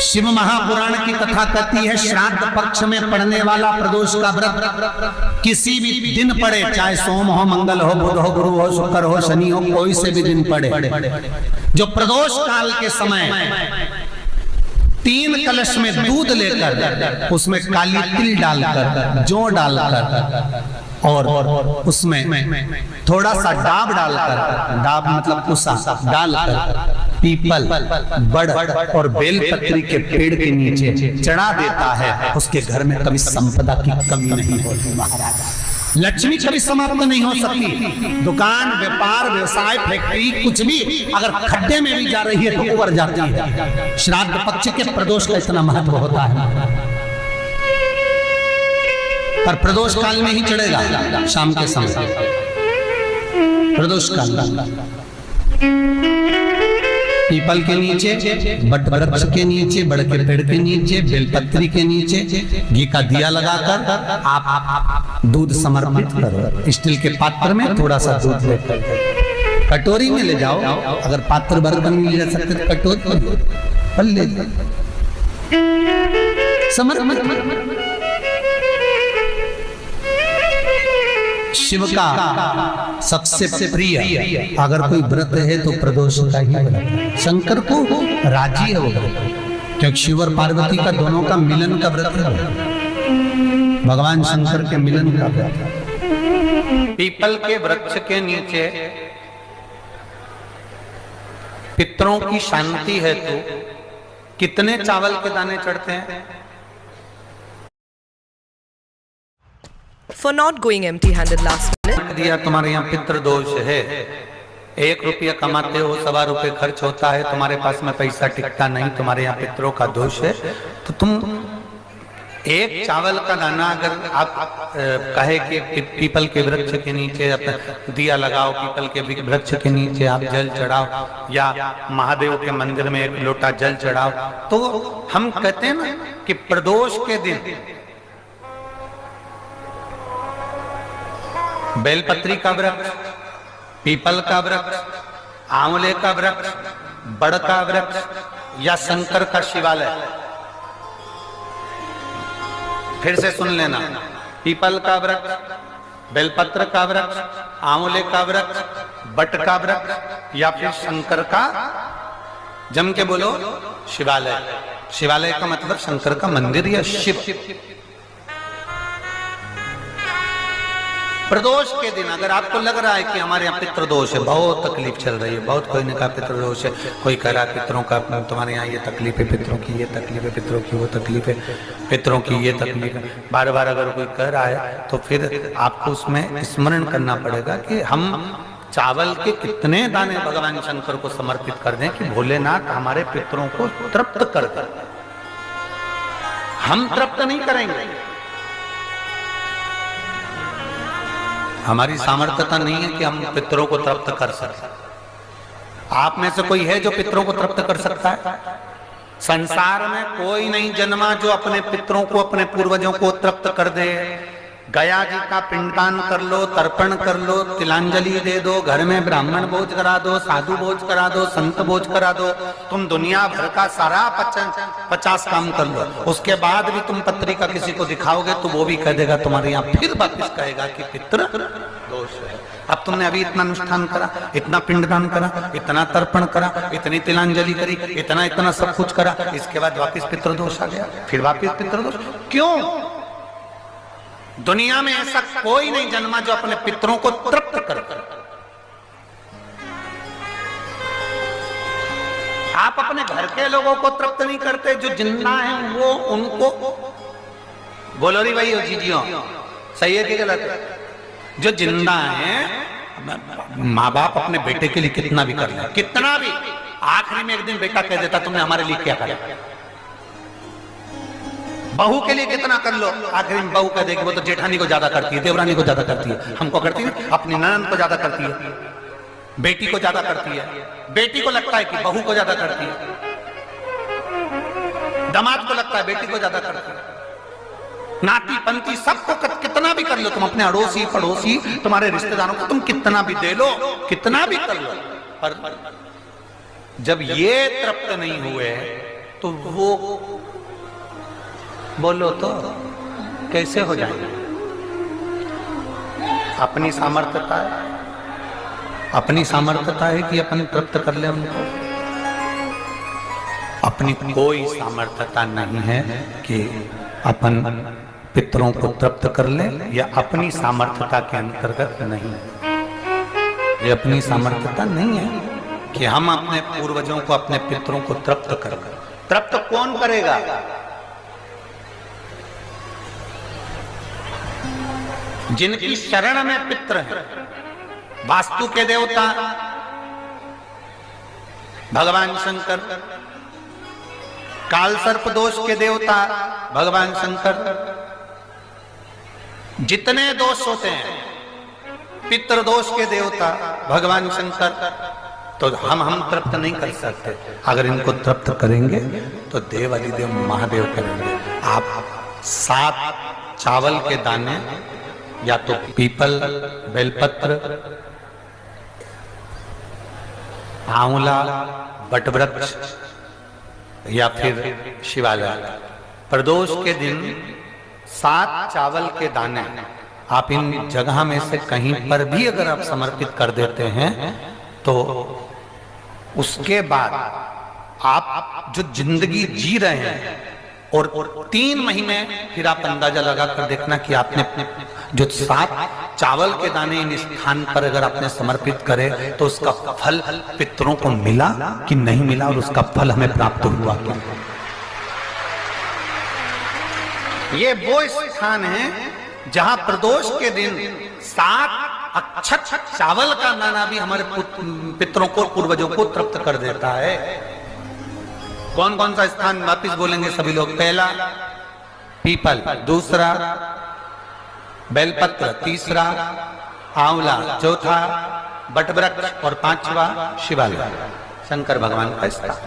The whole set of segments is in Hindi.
शिव महापुराण की कथा कहती है, श्राद्ध पक्ष में पड़ने वाला प्रदोष का व्रत किसी भी दिन पड़े, चाहे सोम हो, मंगल हो, बुध हो, गुरु हो, शुक्र हो, शनि हो, कोई से भी दिन पड़े, जो प्रदोष काल के समय 3 कलश में दूध लेकर उसमें काली तिल डालकर, जौ डालकर और उसमें थोड़ा सा डाब डालकर, डाब मतलब कुसा डालकर पीपल, बड़ और बेलपत्री के पेड़ के नीचे चढ़ा देता है, उसके घर में कभी संपदा की कमी नहीं होती महाराज। लक्ष्मी कभी समाप्त नहीं हो सकती। दुकान, व्यापार, व्यवसाय, फैक्ट्री, कुछ भी अगर खड्डे में भी जा रही है तो उबर जाती है। श्राद्ध पक्ष के प्रदोष का इतना महत्व होता है, पर प्रदोष काल में ही चढ़ेगा, शाम के समय प्रदोष काल पीपल के नीचे, बट वृक्ष के नीचे, बड़ के पेड़ के नीचे, बेलपत्री के नीचे घी का दिया लगाकर आप दूध समर्पित करो। स्टील के पात्र में थोड़ा सा दूध लेकर, कटोरी में ले जाओ, अगर पात्र बर्तन में ले सकते तो कटोरी पर ले समर्पित। शिव का सबसे प्रिय अगर कोई व्रत है तो प्रदोष का ही व्रत है। शंकर को राजी है वो व्रत, क्योंकि शिव और पार्वती का दोनों का मिलन का व्रत है, भगवान शंकर के मिलन का व्रत। पीपल के वृक्ष के नीचे पितरों की शांति है तो कितने चावल के दाने चढ़ते हैं? For not going empty-handed last minute. दिया तुम्हारे यहाँ पितृ दोष है, 1 रुपया कमाते हो, 1.25 रुपये खर्च होता है, तुम्हारे पास में पैसा टिकता नहीं, तुम्हारे यहाँ पितरों का दोष है, तो तुम 1 चावल का दाना अगर आप कहे कि पीपल के वृक्ष के नीचे दिया लगाओ, पीपल के वृक्ष के नीचे आप जल चढ़ाओ या महादेव के मंदिर में 1 लोटा जल चढ़ाओ, तो हम कहते हैं ना कि प्रदोष के दिन बेलपत्री का वृक्ष, पीपल का वृक्ष, आंवले का वृक्ष, बड़ का वृक्ष या शंकर का शिवालय, फिर से सुन लेना, पीपल का वृक्ष, बेलपत्र का वृक्ष, आंवले का वृक्ष, बट का वृक्ष या फिर शंकर का, जम के बोलो, शिवालय। शिवालय का मतलब शंकर का मंदिर या शिव। प्रदोष के दिन अगर आपको लग रहा है कि हमारे यहाँ पितृदोष है, बहुत तकलीफ चल रही है, बहुत कोई ने कहा पितृदोष है, कोई कह रहा है पितरों का, तुम्हारे यहाँ ये तकलीफ है, पितरों की ये तकलीफ है, पितरों की वो तकलीफ है, पितरों की ये तकलीफ है, बार बार अगर कोई कह रहा है तो फिर आपको उसमें स्मरण करना पड़ेगा कि हम चावल के कितने दाने भगवान शंकर को समर्पित कर दें कि भोलेनाथ हमारे पितरों को तृप्त कर दें। हम तृप्त नहीं करेंगे, हमारी सामर्थ्यता नहीं है कि हम पितरों को तृप्त कर सकते। आप में से कोई है जो पितरों को तृप्त कर सकता है? संसार में कोई नहीं जन्मा जो अपने पितरों को, अपने पूर्वजों को तृप्त कर दे। गया जी का पिंडदान कर लो, तर्पण कर लो, तिलांजलि दे दो, घर में ब्राह्मण भोज करा दो, साधु भोज करा दो, संत भोज करा दो, तुम दुनिया भर का सारा 50 काम कर लो, उसके बाद भी तुम पत्रिका किसी को दिखाओगे तो वो भी कह देगा तुम्हारे यहाँ, फिर वापिस कहेगा कि पितृ दोष है। अब तुमने अभी इतना अनुष्ठान करा, इतना पिंडदान करा, इतना तर्पण करा, इतनी तिलांजलि करी, इतना सब कुछ करा, इसके बाद वापिस पितृदोष आ गया, फिर वापिस पितृदोष। क्यों? दुनिया में ऐसा कोई नहीं जन्मा जो अपने पितरों को तृप्त कर। आप अपने घर के लोगों को तृप्त नहीं करते, जो जिंदा हैं वो उनको बोलो री भाई जीजियो, सही है कि गलत है? जो जिंदा हैं, माँ बाप अपने बेटे के लिए कितना भी कर ले, कितना भी, आखिरी में एक दिन बेटा कह देता तुमने हमारे लिए क्या करा। बहू के लिए कितना कर लो, आखिर में बहू कह देगी वो तो जेठानी को ज्यादा करती है, देवरानी को ज्यादा करती है, हमको करती है, अपनी ननद को ज्यादा करती है, बेटी को ज्यादा करती है, बेटी को लगता है कि बहू को ज्यादा करती है, दामाद को लगता है बेटी को ज्यादा करती है, नाती पंती सबको कितना भी कर लो, तुम अपने अड़ोसी पड़ोसी तुम्हारे रिश्तेदारों को तुम कितना भी दे लो, कितना भी कर लो, पर जब ये तृप्त नहीं हुए तो वो बोलो तो कैसे हो जाएंगे? अपनी सामर्थ्यता है, अपनी सामर्थ्यता है कि अपन तृप्त कर ले उनको। अपनी कोई सामर्थ्यता नहीं है कि अपन पितरों को तृप्त कर ले, या अपनी सामर्थ्यता के अंतर्गत नहीं। ये अपनी सामर्थ्यता नहीं है कि हम अपने पूर्वजों को, अपने पितरों को तृप्त कर। तृप्त कौन करेगा? जिनकी शरण में पित्र हैं। वास्तु के देवता भगवान शंकर, काल सर्प दोष के देवता भगवान शंकर। जितने दोष होते हैं, पितृ दोष के देवता भगवान शंकर। तो हम तृप्त नहीं कर सकते। अगर इनको तृप्त करेंगे तो देव अधिदेव महादेव करेंगे। आप 7 चावल के दाने, या तो पीपल, बेलपत्र, आंवला, बटवृक्ष या फिर शिवालय, प्रदोष के दिन 7 चावल के दाने आप इन जगह में से कहीं पर भी अगर आप समर्पित कर देते हैं, तो उसके बाद आप जो जिंदगी जी रहे हैं, और 3 महीने फिर आप अंदाजा लगा कर देखना कि आपने जो 7 चावल के दाने इन स्थान पर अगर आपने समर्पित करे, तो उसका फल पितरों को मिला कि नहीं मिला, और उसका फल हमें प्राप्त हुआ कि ये वो स्थान है जहां प्रदोष के दिन 7 अक्षत चावल का दाना भी हमारे पितरों को, पूर्वजों को तृप्त कर देता है। कौन कौन सा स्थान वापिस बोलेंगे सभी लोग? पहला पीपल, दूसरा बेलपत्र, तीसरा आंवला, चौथा बटवृक्ष और 5वां शिवालय, शंकर भगवान का स्थान।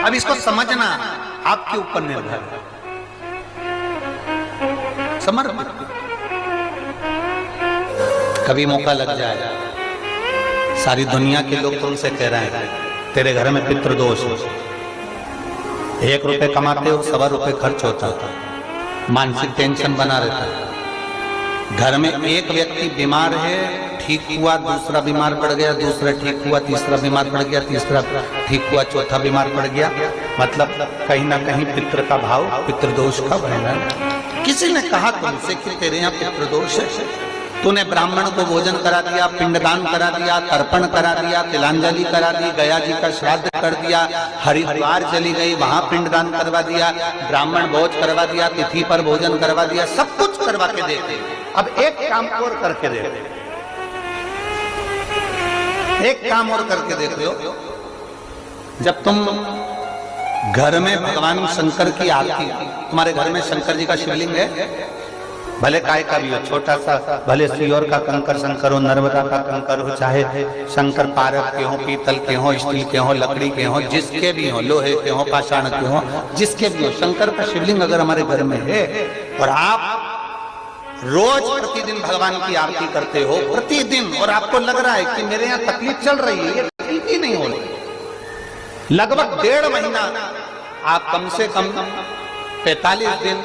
अब इसको समझना आपके ऊपर निर्भर है। समर्पित कभी मौका लग जाए, सारी दुनिया के लोग तुमसे कह रहे हैं तेरे घर में पितृदोष है, 1 रुपए कमाते हो, 1.25 रुपए खर्च होता था, मानसिक टेंशन बना रहता है। घर में एक व्यक्ति बीमार है, ठीक हुआ, दूसरा बीमार पड़ गया, दूसरा ठीक हुआ, तीसरा बीमार पड़ गया, तीसरा ठीक हुआ, चौथा बीमार पड़ गया। मतलब कहीं ना कहीं पितृ का भाव, पितृदोष का वर्णन। किसी ने कहा तुमसे कि तेरे यहाँ पितृदोष है, तूने ब्राह्मण को भोजन करा दिया, पिंडदान करा दिया, तर्पण करा दिया, तिलांजलि करा दी, गया जी का श्राद्ध कर दिया, हरिद्वार चली गई, वहां पिंडदान करवा दिया, ब्राह्मण भोज करवा दिया, तिथि पर भोजन करवा दिया, सब कुछ करवा के देते। अब एक काम और करके देते, एक काम और करके देते हो। जब तुम घर में भगवान शंकर की आरती, तुम्हारे घर में शंकर जी का शिवलिंग है, भले काय का भी हो, छोटा सा, भले सियोर का कंकर शंकर हो, नर्मदा का कंकर हो, चाहे शंकर पारक के हो, पीतल के हो, स्टील के हो, लकड़ी के हो, जिसके भी हो, लोहे के हो, पाषाण के हो, जिसके भी हो, शंकर का शिवलिंग अगर हमारे घर में है और आप रोज प्रतिदिन भगवान की आरती करते हो, प्रतिदिन, और आपको लग रहा है कि मेरे यहाँ तकलीफ चल रही है, ये ठीक ही नहीं हो रही, लगभग 1.5 महीना आप कम से कम 45 दिन,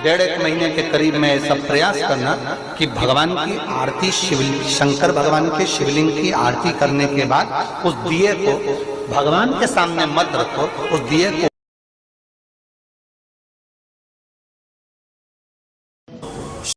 1.5 महीने के करीब में ऐसा प्रयास करना कि भगवान की आरती, शंकर भगवान के शिवलिंग की आरती करने के बाद उस दिए को भगवान के सामने मत रखो, उस दिए को